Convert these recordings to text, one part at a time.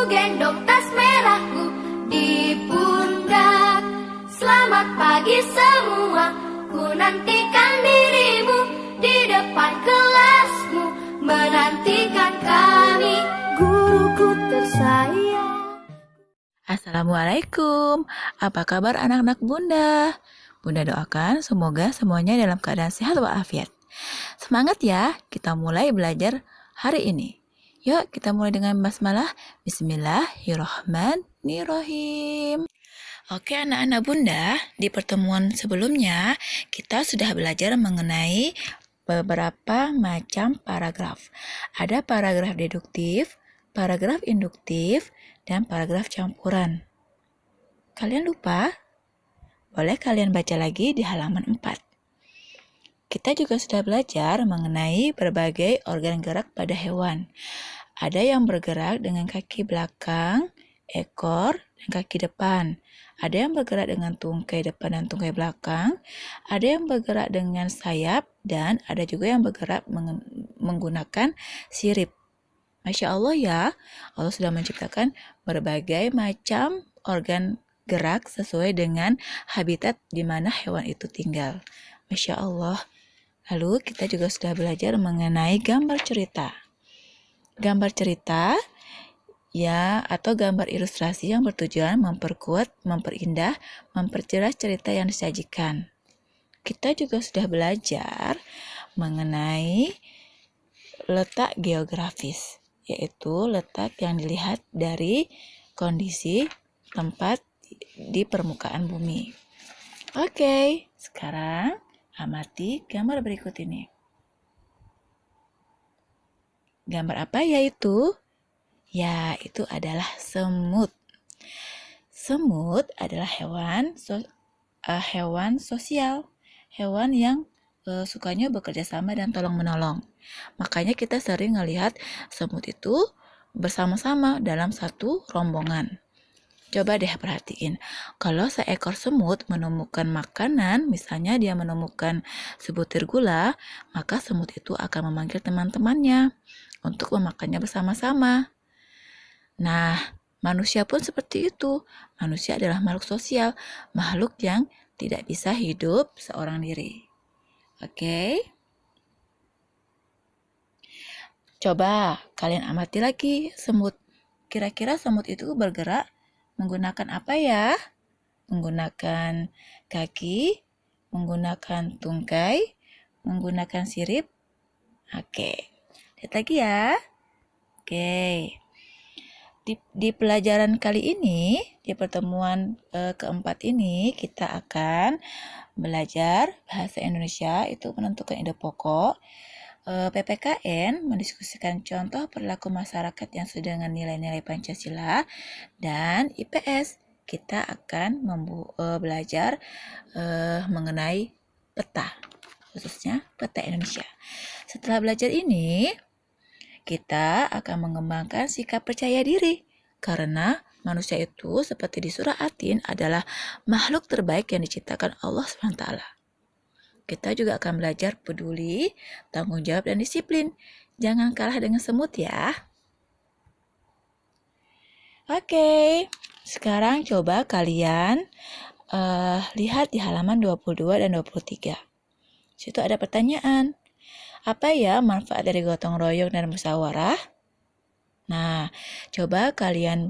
gendong tas merahku di pundak. Selamat pagi semua, ku nantikan dirimu di depan kelasmu, menantikan kami, guruku tersayang. Assalamualaikum, apa kabar anak-anak Bunda? Bunda doakan semoga semuanya dalam keadaan sehat walafiat. Semangat ya, kita mulai belajar hari ini. Yuk kita mulai dengan basmalah. Bismillahirrahmanirrahim. Oke anak-anak Bunda, di pertemuan sebelumnya kita sudah belajar mengenai beberapa macam paragraf. Ada paragraf deduktif, paragraf induktif, dan paragraf campuran. Kalian lupa? Boleh kalian baca lagi di halaman 4. Kita juga sudah belajar mengenai berbagai organ gerak pada hewan. Ada yang bergerak dengan kaki belakang, ekor, dan kaki depan. Ada yang bergerak dengan tungkai depan dan tungkai belakang. Ada yang bergerak dengan sayap, dan ada juga yang bergerak menggunakan sirip. Masya Allah ya, Allah sudah menciptakan berbagai macam organ gerak sesuai dengan habitat di mana hewan itu tinggal. Masya Allah. Lalu kita juga sudah belajar mengenai gambar cerita. Gambar cerita ya atau gambar ilustrasi yang bertujuan memperkuat, memperindah, memperjelas cerita yang disajikan. Kita juga sudah belajar mengenai letak geografis, yaitu letak yang dilihat dari kondisi tempat di permukaan bumi. Oke, sekarang amati gambar berikut ini. Gambar apa ya itu? Ya, itu adalah semut. Semut adalah hewan sosial, hewan yang sukanya bekerja sama dan tolong-menolong. Makanya kita sering melihat semut itu bersama-sama dalam satu rombongan. Coba deh perhatiin, kalau seekor semut menemukan makanan, misalnya dia menemukan sebutir gula, maka semut itu akan memanggil teman-temannya untuk memakannya bersama-sama. Nah, manusia pun seperti itu. Manusia adalah makhluk sosial, makhluk yang tidak bisa hidup seorang diri. Oke? Coba kalian amati lagi semut. Kira-kira semut itu bergerak menggunakan apa ya? Menggunakan kaki, menggunakan tungkai, menggunakan sirip. Oke, lihat lagi ya. Oke, di pelajaran kali ini, di pertemuan keempat ini, kita akan belajar bahasa Indonesia, itu menentukan ide pokok. PPKN mendiskusikan contoh perilaku masyarakat yang sesuai dengan nilai-nilai Pancasila, dan IPS kita akan belajar mengenai peta, khususnya peta Indonesia. Setelah belajar ini, kita akan mengembangkan sikap percaya diri, karena manusia itu seperti di surah Atin adalah makhluk terbaik yang diciptakan Allah SWT. Kita juga akan belajar peduli, tanggung jawab, dan disiplin. Jangan kalah dengan semut ya. Oke, sekarang coba kalian lihat di halaman 22 dan 23. Situ ada pertanyaan. Apa ya manfaat dari gotong royong dan musyawarah? Nah, coba kalian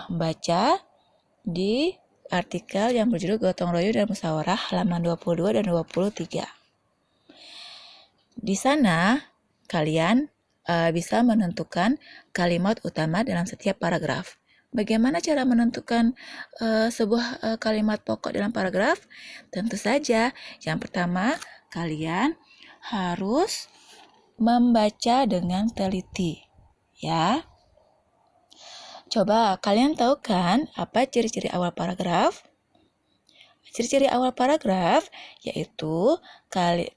baca di artikel yang berjudul Gotong Royong dan Musyawarah halaman 22 dan 23. Di sana kalian bisa menentukan kalimat utama dalam setiap paragraf. Bagaimana cara menentukan sebuah kalimat pokok dalam paragraf? Tentu saja, yang pertama kalian harus membaca dengan teliti, ya. Coba kalian tahu kan apa ciri-ciri awal paragraf? Ciri-ciri awal paragraf yaitu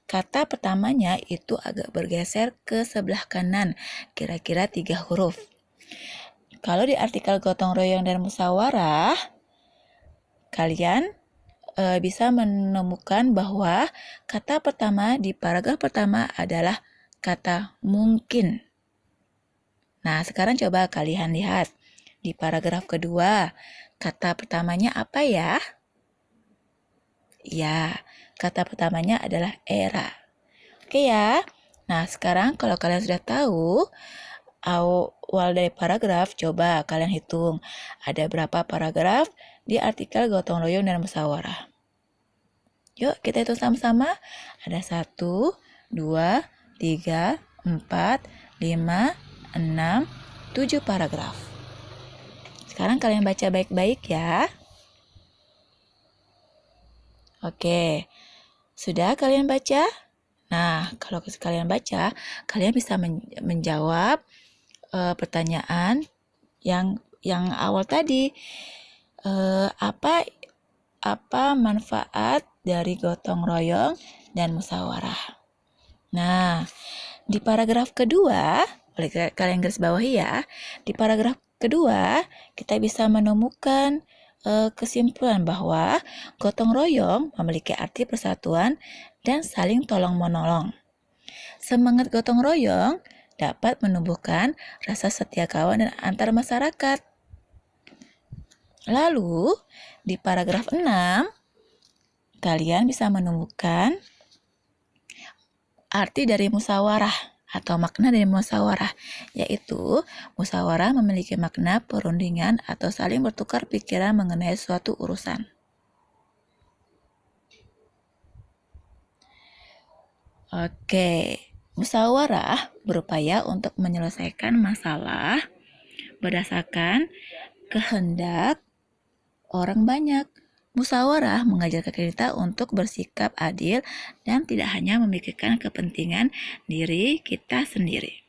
kata pertamanya itu agak bergeser ke sebelah kanan, kira-kira 3 huruf. Kalau di artikel gotong royong dan musyawarah, kalian bisa menemukan bahwa kata pertama di paragraf pertama adalah kata mungkin. Nah, sekarang coba kalian lihat. di paragraf kedua. Kata pertamanya apa ya? Ya, kata pertamanya adalah era. Oke ya. Nah, sekarang kalau kalian sudah tahu awal dari paragraf, coba kalian hitung ada berapa paragraf di artikel gotong royong dan musyawarah. Yuk, kita hitung sama-sama. Ada 1, 2, 3, 4, 5, 6, 7 paragraf. Sekarang kalian baca baik-baik ya. Oke, sudah kalian baca? Nah, kalau kalian baca, kalian bisa menjawab pertanyaan yang awal tadi. Apa manfaat dari gotong royong dan musyawarah? Nah, di paragraf kedua, boleh kalian garis bawahi ya. Di paragraf kedua, kita bisa menemukan kesimpulan bahwa gotong royong memiliki arti persatuan dan saling tolong-menolong. Semangat gotong royong dapat menumbuhkan rasa setia kawan dan antar masyarakat. Lalu, di paragraf 6, kalian bisa menemukan arti dari musyawarah atau makna dari musyawarah, yaitu musyawarah memiliki makna perundingan atau saling bertukar pikiran mengenai suatu urusan. Oke, musyawarah berupaya untuk menyelesaikan masalah berdasarkan kehendak orang banyak. Musyawarah mengajarkan kita untuk bersikap adil dan tidak hanya memikirkan kepentingan diri kita sendiri.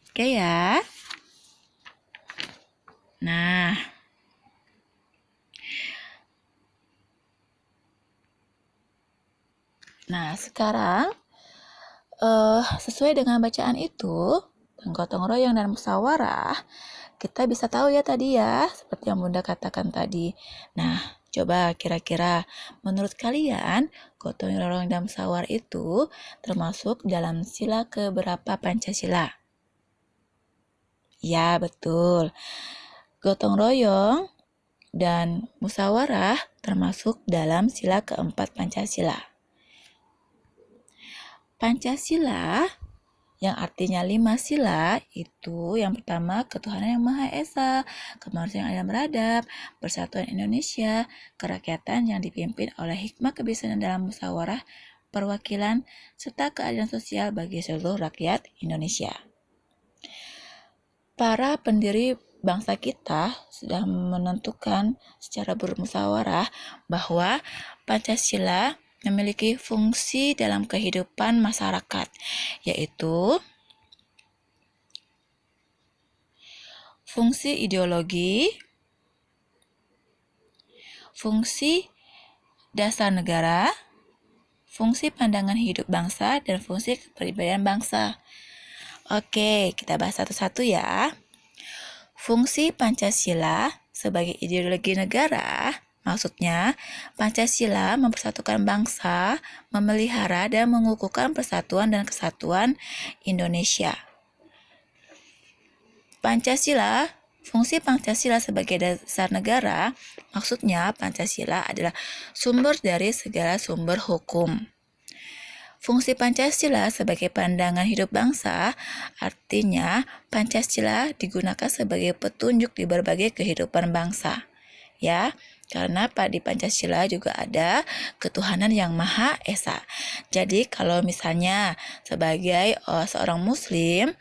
Oke ya. Nah, sekarang sesuai dengan bacaan itu, gotong royong dan musyawarah, kita bisa tahu ya tadi ya, seperti yang Bunda katakan tadi. Nah, coba kira-kira menurut kalian, gotong royong dan musyawarah itu termasuk dalam sila keberapa Pancasila? Ya, betul. Gotong royong dan musyawarah termasuk dalam sila keempat Pancasila. Pancasila yang artinya 5 sila itu yang pertama ketuhanan yang Maha Esa, kemanusiaan yang beradab, persatuan Indonesia, kerakyatan yang dipimpin oleh hikmah kebijaksanaan dalam musyawarah, perwakilan, serta keadilan sosial bagi seluruh rakyat Indonesia. Para pendiri bangsa kita sudah menentukan secara bermusyawarah bahwa Pancasila memiliki fungsi dalam kehidupan masyarakat, yaitu fungsi ideologi, fungsi dasar negara, fungsi pandangan hidup bangsa, dan fungsi kepribadian bangsa. Oke, kita bahas satu-satu ya. Fungsi Pancasila sebagai ideologi negara, maksudnya, Pancasila mempersatukan bangsa, memelihara dan mengukuhkan persatuan dan kesatuan Indonesia. Fungsi Pancasila sebagai dasar negara, maksudnya Pancasila adalah sumber dari segala sumber hukum. Fungsi Pancasila sebagai pandangan hidup bangsa, artinya Pancasila digunakan sebagai petunjuk di berbagai kehidupan bangsa. Ya, karena di Pancasila juga ada ketuhanan yang Maha Esa. Jadi kalau misalnya sebagai seorang Muslim,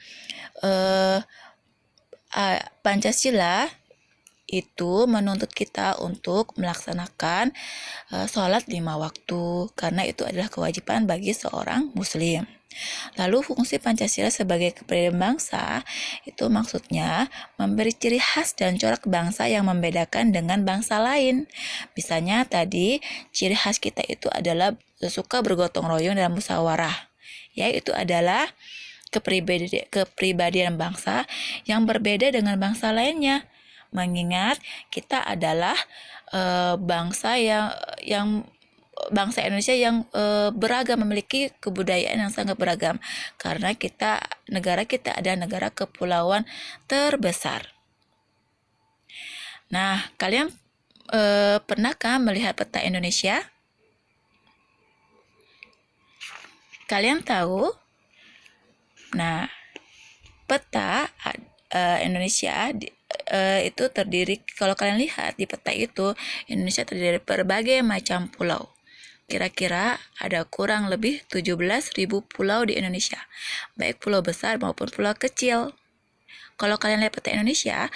Pancasila itu menuntut kita untuk melaksanakan sholat 5 waktu, karena itu adalah kewajiban bagi seorang Muslim. Lalu fungsi Pancasila sebagai kepribadian bangsa itu maksudnya memberi ciri khas dan corak bangsa yang membedakan dengan bangsa lain. Misalnya tadi ciri khas kita itu adalah suka bergotong royong dalam musyawarah. Ya, itu adalah kepribadian bangsa yang berbeda dengan bangsa lainnya. Mengingat kita adalah bangsa yang bangsa Indonesia yang beragam, memiliki kebudayaan yang sangat beragam, karena negara kita adalah negara kepulauan terbesar. Nah, kalian pernahkah melihat peta Indonesia? Kalian tahu? Nah, peta Indonesia itu terdiri, kalau kalian lihat di peta itu, Indonesia terdiri dari berbagai macam pulau. Kira-kira ada kurang lebih 17.000 pulau di Indonesia, baik pulau besar maupun pulau kecil. Kalau kalian lihat peta Indonesia,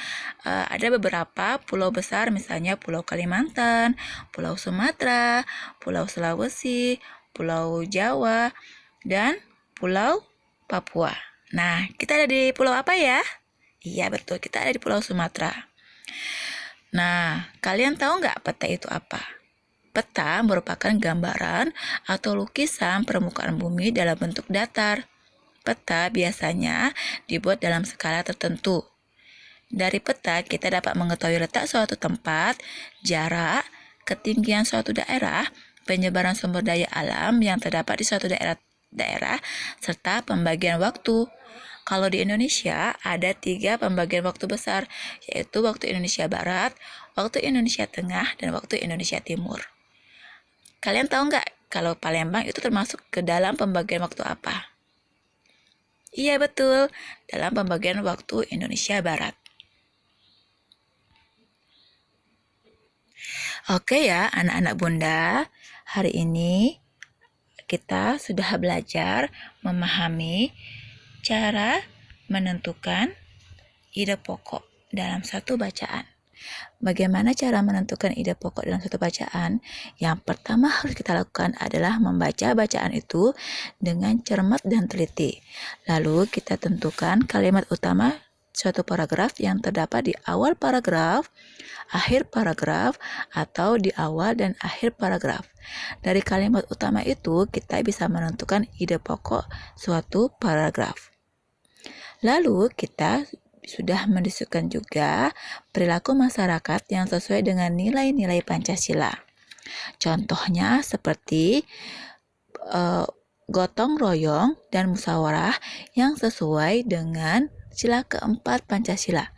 ada beberapa pulau besar, misalnya Pulau Kalimantan, Pulau Sumatera, Pulau Sulawesi, Pulau Jawa, dan Pulau Papua. Nah, kita ada di pulau apa ya? Iya, betul, kita ada di Pulau Sumatera. Nah, kalian tahu nggak peta itu apa? Peta merupakan gambaran atau lukisan permukaan bumi dalam bentuk datar. Peta biasanya dibuat dalam skala tertentu. Dari peta, kita dapat mengetahui letak suatu tempat, jarak, ketinggian suatu daerah, penyebaran sumber daya alam yang terdapat di suatu daerah, serta pembagian waktu. Kalau di Indonesia, ada 3 pembagian waktu besar, yaitu waktu Indonesia Barat, waktu Indonesia Tengah, dan waktu Indonesia Timur. Kalian tahu nggak kalau Palembang itu termasuk ke dalam pembagian waktu apa? Iya, betul, dalam pembagian waktu Indonesia Barat. Oke ya, anak-anak Bunda, hari ini kita sudah belajar memahami cara menentukan ide pokok dalam satu bacaan. Bagaimana cara menentukan ide pokok dalam satu bacaan? Yang pertama harus kita lakukan adalah membaca bacaan itu dengan cermat dan teliti. Lalu kita tentukan kalimat utama suatu paragraf yang terdapat di awal paragraf, akhir paragraf, atau di awal dan akhir paragraf. Dari kalimat utama itu, kita bisa menentukan ide pokok suatu paragraf. Lalu, kita sudah mendiskusikan juga perilaku masyarakat yang sesuai dengan nilai-nilai Pancasila. Contohnya seperti gotong royong dan musyawarah yang sesuai dengan sila keempat Pancasila.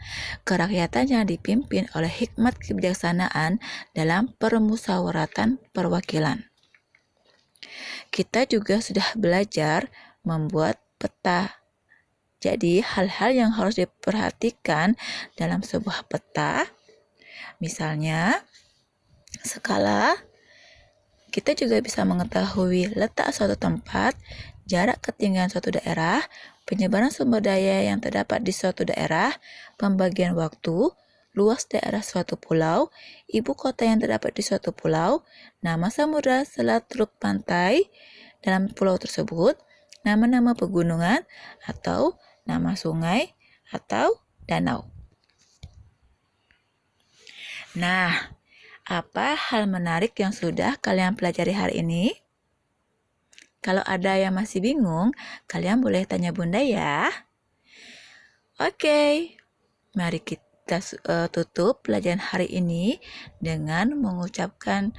Kerakyatan yang dipimpin oleh hikmat kebijaksanaan dalam permusyawaratan perwakilan. Kita juga sudah belajar membuat peta. Jadi, hal-hal yang harus diperhatikan dalam sebuah peta, misalnya skala, kita juga bisa mengetahui letak suatu tempat, jarak ketinggian suatu daerah, penyebaran sumber daya yang terdapat di suatu daerah, pembagian waktu, luas daerah suatu pulau, ibu kota yang terdapat di suatu pulau, nama samudra, selat, teluk, pantai dalam pulau tersebut, nama-nama pegunungan atau nama sungai atau danau. Nah, apa hal menarik yang sudah kalian pelajari hari ini? Kalau ada yang masih bingung, kalian boleh tanya Bunda ya. Oke, mari kita tutup pelajaran hari ini dengan mengucapkan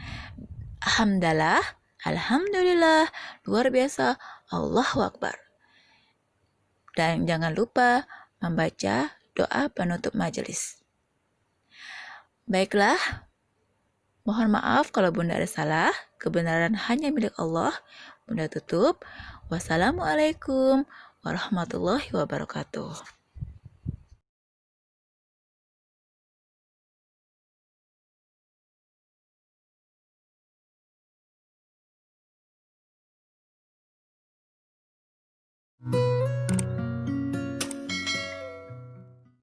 hamdalah, alhamdulillah, luar biasa, Allahu Akbar. Dan jangan lupa membaca doa penutup majelis. Baiklah, mohon maaf kalau Bunda ada salah. Kebenaran hanya milik Allah. Bunda tutup. Wassalamualaikum warahmatullahi wabarakatuh.